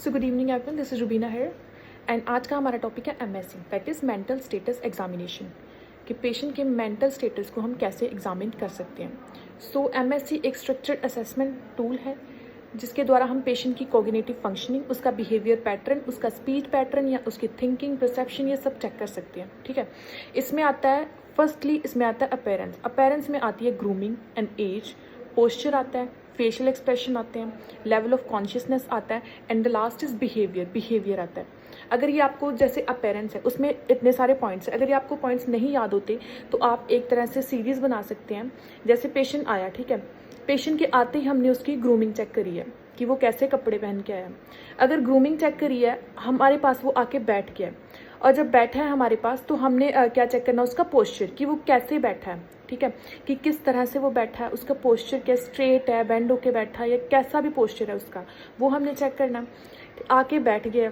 So good evening everyone, this is Rubina here and आज का हमारा टॉपिक है MSC, that is mental status examination, कि पेशेंट के मेंटल स्टेटस को हम कैसे एग्जामिन कर सकते हैं। सो एमएससी एक स्ट्रक्चर्ड असेसमेंट टूल है जिसके द्वारा हम पेशेंट की कोग्निटिव फंक्शनिंग, उसका बिहेवियर पैटर्न, उसका स्पीच पैटर्न या उसकी थिंकिंग, परसेप्शन, ये सब चेक कर सकते हैं। ठीक है, इसमें आता है फर्स्टली इसमें आता है अपीयरेंस। अपीयरेंस में आती है ग्रूमिंग एंड एज, पोस्चर आता है, फेशियल एक्सप्रेशन आते हैं, लेवल ऑफ कॉन्शियसनेस आता है and the last is behaviour आता है। अगर ये आपको जैसे अपीयरेंस है उसमें इतने सारे पॉइंट्स हैं, अगर ये आपको पॉइंट्स नहीं याद होते तो आप एक तरह से सीरीज बना सकते हैं। जैसे पेशेंट आया, ठीक है, पेशेंट के आते ही हमने उसकी ग्रूमिंग चेक करी है कि वो कैसे कपड़े पहन के आया। अगर ग्रूमिंग चेक करी है, हमारे पास वो आके बैठ गया है और जब बैठा है हमारे पास तो हमने क्या चेक करना, उसका पोस्चर, कि वो कैसे बैठा है। ठीक है, कि किस तरह से वो बैठा है, उसका पोस्चर क्या स्ट्रेट है, बेंड होके बैठा है या कैसा भी पोस्चर है उसका, वो हमने चेक करना। आके बैठ गया,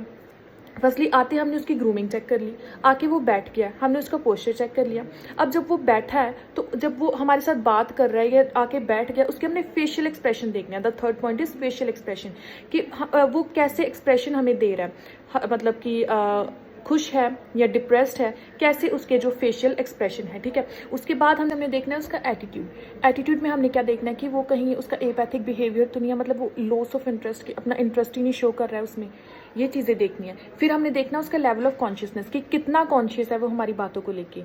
फर्स्टली आते हमने उसकी ग्रूमिंग चेक कर ली, आके वो बैठ गया, हमने उसका पोस्चर चेक कर लिया। अब जब वो बैठा है तो जब वो हमारे साथ बात कर रहा है या आके बैठ गया, उसके हमने फेशियल एक्सप्रेशन देखना है। The third point is facial expression, कि वो कैसे एक्सप्रेशन हमें दे रहा है, मतलब कि खुश है या डिप्रेस्ड है, कैसे उसके जो फेशियल एक्सप्रेशन है। ठीक है, उसके बाद हमने देखना है उसका एटीट्यूड में हमने क्या देखना है कि वो कहीं उसका एपैथिक बिहेवियर तो नहीं है, मतलब वो लॉस ऑफ इंटरेस्ट, कि अपना इंटरेस्ट ही नहीं शो कर रहा है उसमें, ये चीज़ें देखनी है। फिर हमने देखना उसका लेवल ऑफ कॉन्शियसनेस, कि कितना कॉन्शियस है वो हमारी बातों को लेके।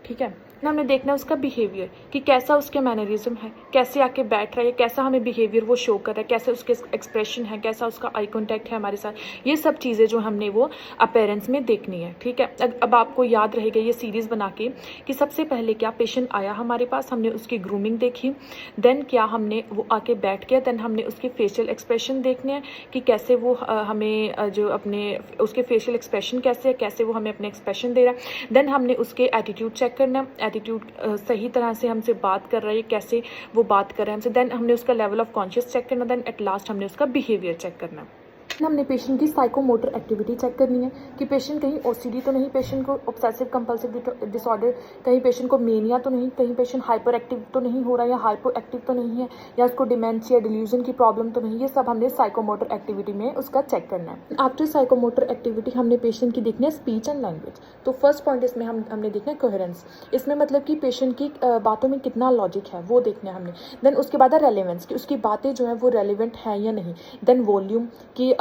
ठीक है, हमने देखना है उसका बिहेवियर, कि कैसा उसके मैनरिज्म है, कैसे आके बैठ रहा है, कैसा हमें बिहेवियर वो शो कर रहा है, कैसे उसके एक्सप्रेशन है, कैसा उसका आई कॉन्टैक्ट है हमारे साथ, ये सब चीज़ें जो हमने वो अपीयरेंस में देखनी है। ठीक है, अब आपको याद रहेगा ये सीरीज़ बना के कि सबसे पहले क्या पेशेंट आया हमारे पास, हमने उसकी ग्रूमिंग देखी, देन क्या हमने वो आके बैठ गया, देन हमने उसके फेशियल एक्सप्रेशन देखने हैं कि कैसे वो हमें जो अपने उसके फेशियल एक्सप्रेशन कैसे वो हमें अपने एक्सप्रेशन दे रहा है, देन हमने उसके एटीट्यूड चेक करना, एटीट्यूड सही तरह से हमसे बात कर रहा है, कैसे वो बात कर रहा है हमसे, देन हमने उसका लेवल ऑफ कॉन्शियस चेक करना, देन एट लास्ट हमने उसका बिहेवियर चेक करना। हमने पेशेंट की साइकोमोटर एक्टिविटी चेक करनी है कि पेशेंट कहीं ओसीडी तो नहीं, पेशेंट को ऑब्सेसिव कंपल्सिव डिसऑर्डर, कहीं पेशेंट को मेनिया तो नहीं, कहीं पेशेंट हाइपर एक्टिव तो नहीं हो रहा या हाइपर एक्टिव तो नहीं है, या उसको डिमेंशिया डिल्यूजन की प्रॉब्लम तो नहीं, ये सब हमने साइकोमोटर एक्टिविटी में उसका चेक करना है। आफ्टर साइकोमोटर एक्टिविटी हमने पेशेंट की देखनी है स्पीच एंड लैंग्वेज। तो फर्स्ट पॉइंट इसमें हमने देखना है कोहेरेंस, इसमें मतलब कि पेशेंट की बातों में कितना लॉजिक है वो देखना है हमने। देन उसके बाद है रेलेवेंस, कि उसकी बातें जो है वो रेलिवेंट है या नहीं। देन वॉल्यूम, कि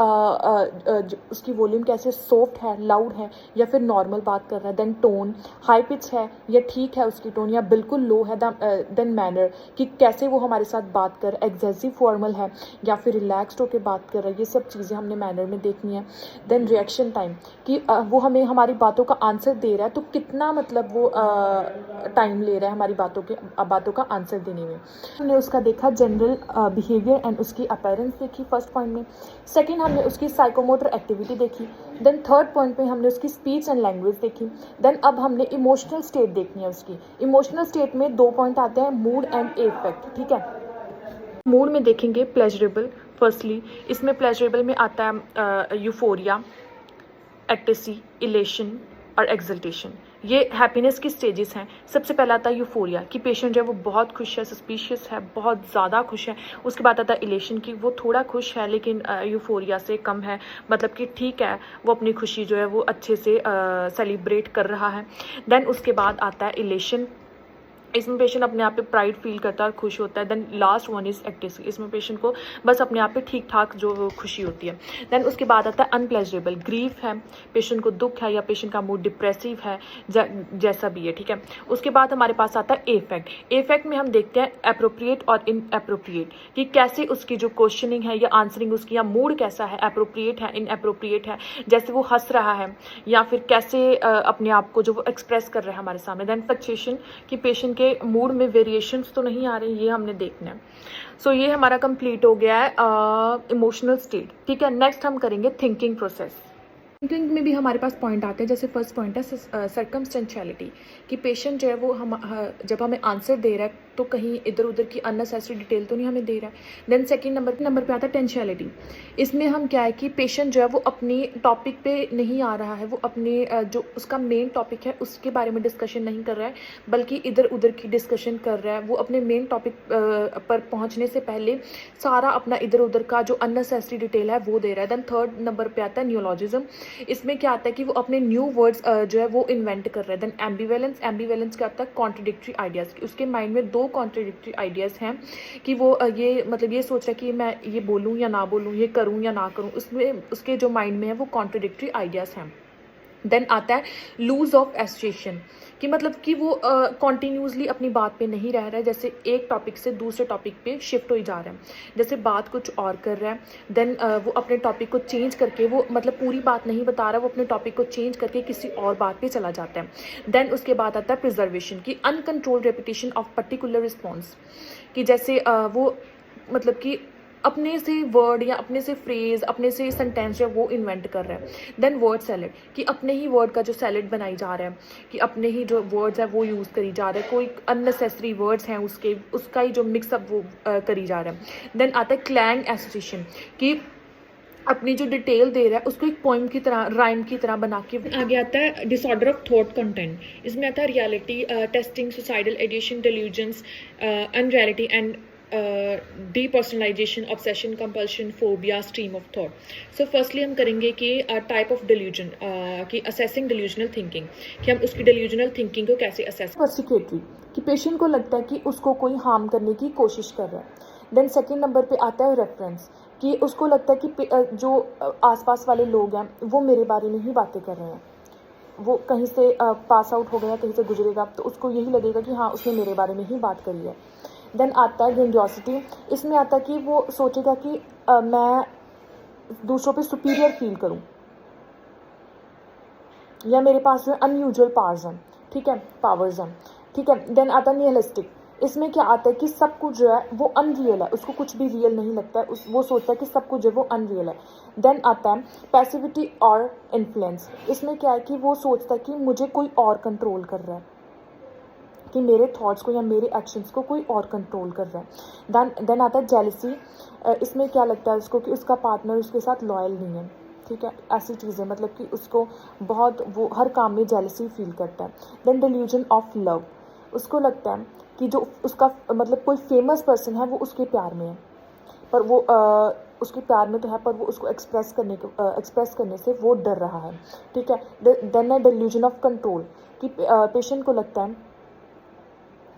उसकी वॉल्यूम कैसे, सॉफ्ट है, लाउड है या फिर नॉर्मल बात कर रहा है। देन टोन, हाई पिच है या ठीक है उसकी टोन या बिल्कुल लो है। देन मैनर, कि कैसे वो हमारे साथ बात कर, एग्जेसिव फॉर्मल है या फिर रिलैक्स्ड होकर बात कर रहा है, ये सब चीज़ें हमने मैनर में देखनी है। देन रिएक्शन टाइम, कि वो हमें हमारी बातों का आंसर दे रहा है तो कितना मतलब वो टाइम ले रहा है हमारी बातों का आंसर देने में। हमने उसका देखा जनरल बिहेवियर एंड उसकी अपीयरेंस देखी फर्स्ट पॉइंट में। सेकेंड हमने उसकी साइकोमोटर एक्टिविटी देखी। देन थर्ड पॉइंट पे हमने उसकी स्पीच एंड लैंग्वेज देखी। देन अब हमने इमोशनल स्टेट देखनी है उसकी। इमोशनल स्टेट में 2 पॉइंट आते हैं, मूड एंड एफेक्ट। ठीक है, मूड में देखेंगे प्लेजरेबल, फर्स्टली इसमें प्लेजरेबल में आता है यूफोरिया, एक्टेसी, इलेशन और एक्सल्टेशन। ये हैप्पीनेस की स्टेजेस हैं। सबसे पहला आता है यूफोरिया, कि पेशेंट जो है वो बहुत खुश है, सस्पिशियस है, बहुत ज़्यादा खुश है। उसके बाद आता है इलेशन, की वो थोड़ा खुश है लेकिन यूफोरिया से कम है, मतलब कि ठीक है, वो अपनी खुशी जो है वो अच्छे से सेलिब्रेट कर रहा है। देन उसके बाद आता है इलेशन, इसमें पेशेंट अपने आप पे प्राइड फील करता है और खुश होता है। Then last one is ecstasy, इसमें पेशेंट को बस अपने आप पे ठीक ठाक जो खुशी होती है। देन उसके बाद आता है अनप्लेजरेबल, ग्रीफ है, पेशेंट को दुख है या पेशेंट का मूड डिप्रेसिव है, जैसा भी है। ठीक है, उसके बाद हमारे पास आता है एफेक्ट। एफेक्ट में हम देखते हैं अप्रोप्रिएट और इनअप्रोप्रिएट, कि कैसे उसकी जो क्वेश्चनिंग है या आंसरिंग उसकी, या मूड कैसा है, अप्रोप्रिएट है, इनअप्रोप्रिएट है, जैसे वो हंस रहा है या फिर कैसे अपने आप को जो वो एक्सप्रेस कर रहा है हमारे सामने। देन फ्लक्चुएशन, कि पेशेंट के मूड में वेरिएशंस तो नहीं आ रही, ये हमने देखना है। सो ये हमारा कंप्लीट हो गया है इमोशनल स्टेट। ठीक है, नेक्स्ट हम करेंगे थिंकिंग प्रोसेस। थिंकिंग में भी हमारे पास पॉइंट आते हैं। जैसे फर्स्ट पॉइंट है सर्कमस्टेंशियलिटी, कि पेशेंट जो है वो जब हमें आंसर दे रहा है तो कहीं इधर उधर की अननेसेसरी डिटेल तो नहीं हमें दे रहा है। देन सेकंड नंबर पे आता है टेंशनलिटी। इसमें हम क्या है कि पेशेंट जो है वो अपनी टॉपिक पे नहीं आ रहा है, वो अपने जो उसका मेन टॉपिक है उसके बारे में डिस्कशन नहीं कर रहा है, बल्कि इधर उधर की डिस्कशन कर रहा है। वो अपने मेन टॉपिक पर पहुंचने से पहले सारा अपना इधर उधर का जो अननेसेसरी डिटेल है वो दे रहा है। देन थर्ड नंबर पे आता है न्यूलॉजिज्म। इसमें क्या आता है कि वो अपने न्यू वर्ड्स जो है वो इन्वेंट कर रहा है। देन एम्बीवेलेंस क्या आता है, कॉन्ट्रडिक्टरी आइडियाज़। उसके माइंड में दो कॉन्ट्रडिक्टरी आइडियाज़ हैं कि वो ये मतलब ये सोच रहा है कि मैं ये बोलूँ या ना बोलूँ, ये करूँ या ना करूँ, उसमें उसके जो माइंड में है वो कॉन्ट्रडिक्टरी आइडियाज़ हैं। देन आता है लूज ऑफ एसोसिएशन, कि मतलब कि वो कॉन्टीन्यूसली अपनी बात पे नहीं रह रहा है, जैसे एक टॉपिक से दूसरे टॉपिक पे शिफ्ट हो जा रहा है, जैसे बात कुछ और कर रहा है। देन वो अपने टॉपिक को चेंज करके वो मतलब पूरी बात नहीं बता रहा, वो अपने टॉपिक को चेंज करके किसी और बात पे चला जाता है। देन उसके बाद आता है प्रिजर्वेशन, की uncontrolled repetition of particular response, कि जैसे वो मतलब कि अपने से वर्ड या अपने से फ्रेज, अपने से सेंटेंस है वो इन्वेंट कर रहा है। देन वर्ड सैलेड, कि अपने ही वर्ड का जो सैलेड बनाई जा रहा है, कि अपने ही जो वर्ड्स है वो यूज़ करी जा रहा है, कोई अननेसेसरी वर्ड्स हैं उसका ही जो मिक्सअप वो करी जा रहा है। देन आता है क्लैंग एसोसिएशन, कि अपनी जो डिटेल दे रहा है उसको एक पोइम की तरह, राइम की तरह बना के। आगे आता है डिसऑर्डर ऑफ थॉट कंटेंट। इसमें आता है reality testing, suicidal ideation, delusions, unreality and depersonalization, obsession, compulsion, phobia, stream of thought. So firstly हम करेंगे कि टाइप ऑफ delusion, कि असेसिंग delusional thinking, कि हम उसकी delusional thinking को कैसे असेस। पर्सिक्यूटरी, कि पेशेंट को लगता है कि उसको कोई हार्म करने की कोशिश कर रहा है। देन सेकेंड नंबर पे आता है रेफरेंस, कि उसको लगता है कि जो आसपास वाले लोग हैं वो मेरे बारे में ही बातें कर रहे हैं, वो कहीं से पास आउट हो गया, कहीं से गुजरेगा तो उसको यही लगेगा कि हाँ उसने मेरे बारे में ही बात करी है। देन आता है ग्रेंडियोसिटी। इसमें आता है कि वो सोचेगा कि मैं दूसरों पे सुपीरियर फील करूं, या मेरे पास जो अनयूजुअल पावर्स हैं, ठीक है, ठीक है। देन आता है निहिलिस्टिक। इसमें क्या आता है कि सब कुछ जो है वो अनरियल है, उसको कुछ भी रियल नहीं लगता है, वो सोचता है कि सब कुछ जो है वो अनरियल है। देन आता है पैसिविटी और इन्फ्लुएंस। इसमें क्या है कि वो सोचता है कि मुझे कोई और कंट्रोल कर रहा है, कि मेरे थॉट्स को या मेरे एक्शंस को कोई और कंट्रोल कर रहा है। देन आता है जेलसी। इसमें क्या लगता है उसको कि उसका पार्टनर उसके साथ लॉयल नहीं है, ठीक है, ऐसी चीज़ें, मतलब कि उसको बहुत वो हर काम में जेलसी फील करता है। देन डिल्यूजन ऑफ लव, उसको लगता है कि जो उसका मतलब कोई फेमस पर्सन है वो उसके प्यार में है, पर वो उसके प्यार में तो है पर वो उसको एक्सप्रेस करने से वो डर रहा है, ठीक है। देन है डिल्यूजन ऑफ कंट्रोल, कि पेशेंट को लगता है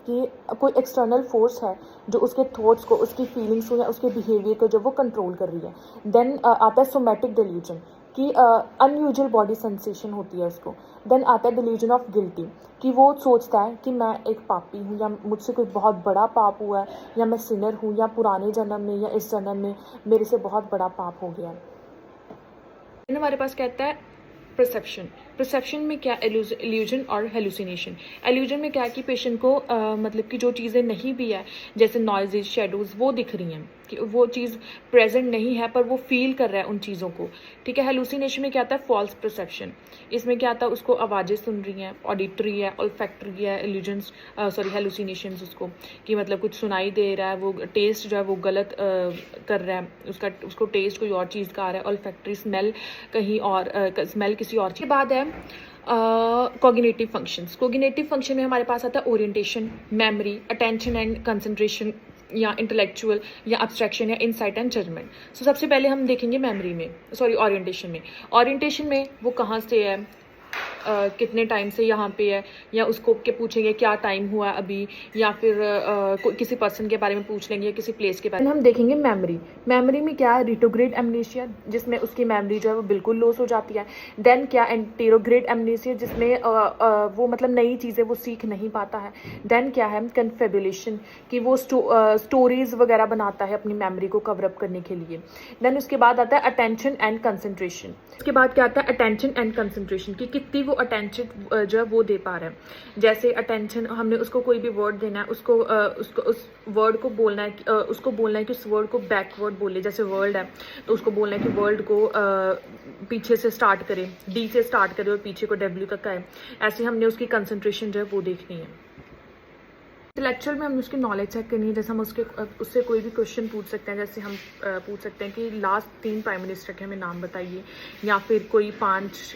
कि कोई एक्सटर्नल फोर्स है जो उसके थॉट्स को, उसकी फीलिंग्स को या उसके बिहेवियर को जो वो कंट्रोल कर रही है। देन आता है सोमैटिक डिल्यूजन, कि अनयूजुअल बॉडी सेंसेशन होती है उसको। देन आता है डिल्यूजन ऑफ गिल्टी, कि वो सोचता है कि मैं एक पापी हूँ, या मुझसे कोई बहुत बड़ा पाप हुआ है, या मैं सिनर हूँ, या पुराने जन्म में या इस जन्म में मेरे से बहुत बड़ा पाप हो गया है। हमारे पास कहता है परसेप्शन में क्या इल्यूजन और हेलुसिनेशन। इल्यूजन में क्या है कि पेशेंट को मतलब कि जो चीज़ें नहीं भी है, जैसे नॉइजेज, शेडोज़, वो दिख रही हैं, कि वो चीज़ प्रेजेंट नहीं है पर वो फील कर रहा है उन चीज़ों को, ठीक है। हेलुसिनेशन में क्या आता है फॉल्स परसेप्शन। इसमें क्या आता है उसको आवाज़ें सुन रही हैं, ऑडिटरी है, ऑल्फैक्टरी है, इल्यूजन्स हेलुसिनेशंस उसको, कि मतलब कुछ सुनाई दे रहा है, वो टेस्ट जो है वो गलत कर रहा है, उसको टेस्ट कोई और चीज़ का आ रहा है, ऑल्फैक्टरी स्मेल कहीं और, स्मेल किसी और के बाद है कॉग्निटिव फंक्शन में हमारे पास आता है orientation, memory, attention and concentration, या इंटेलेक्चुअल, या अब्स्ट्रैक्शन, या इंसाइट एंड जजमेंट। सो सबसे पहले हम देखेंगे ओरिएंटेशन में वो कहाँ से है, कितने टाइम से यहाँ पे है, या उसको के पूछेंगे क्या टाइम हुआ अभी, या फिर किसी पर्सन के बारे में पूछ लेंगे, या किसी प्लेस के बारे में। हम देखेंगे मेमोरी में क्या है रिट्रोग्रेड एमनेसिया, जिसमें उसकी मेमोरी जो है वो बिल्कुल लॉस हो जाती है। देन क्या एंटेरोग्रेड एमनेसिया, जिसमें वो मतलब नई चीज़ें वो सीख नहीं पाता है। देन क्या है कन्फेबुलेशन, कि वो स्टोरीज वगैरह बनाता है अपनी मेमोरी को कवर अप करने के लिए। देन उसके बाद आता है अटेंशन एंड कंसंट्रेशन। उसके बाद क्या आता है अटेंशन एंड कंसंट्रेशन, की कितनी वो अटेंशन जो है वो दे पा रहा है। जैसे अटेंशन, हमने उसको कोई भी वर्ड देना है, उसको उस वर्ड को बोलना है, उसको बोलना है कि उस वर्ड को बैकवर्ड बोले, जैसे वर्ल्ड है तो उसको बोलना है कि वर्ल्ड को पीछे से स्टार्ट करे, डी से स्टार्ट करे और पीछे को डब्ल्यू तक आए। ऐसे हमने उसकी कंसंट्रेशन जो है वो देखनी है। इंटेलेक्चुअल में हम उसकी नॉलेज चेक करनी है, जैसे हम उससे कोई भी क्वेश्चन पूछ सकते हैं, जैसे हम पूछ सकते हैं कि लास्ट 3 प्राइम मिनिस्टर के हमें नाम बताइए, या फिर कोई 5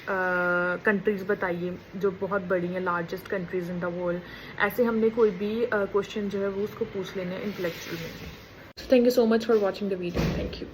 कंट्रीज़ बताइए जो बहुत बड़ी हैं, largest countries in the world. ऐसे हमने कोई भी क्वेश्चन जो है वो उसको पूछ लेने हैं इंटेलेक्चुअल में। Thank you so much for watching the video. Thank you.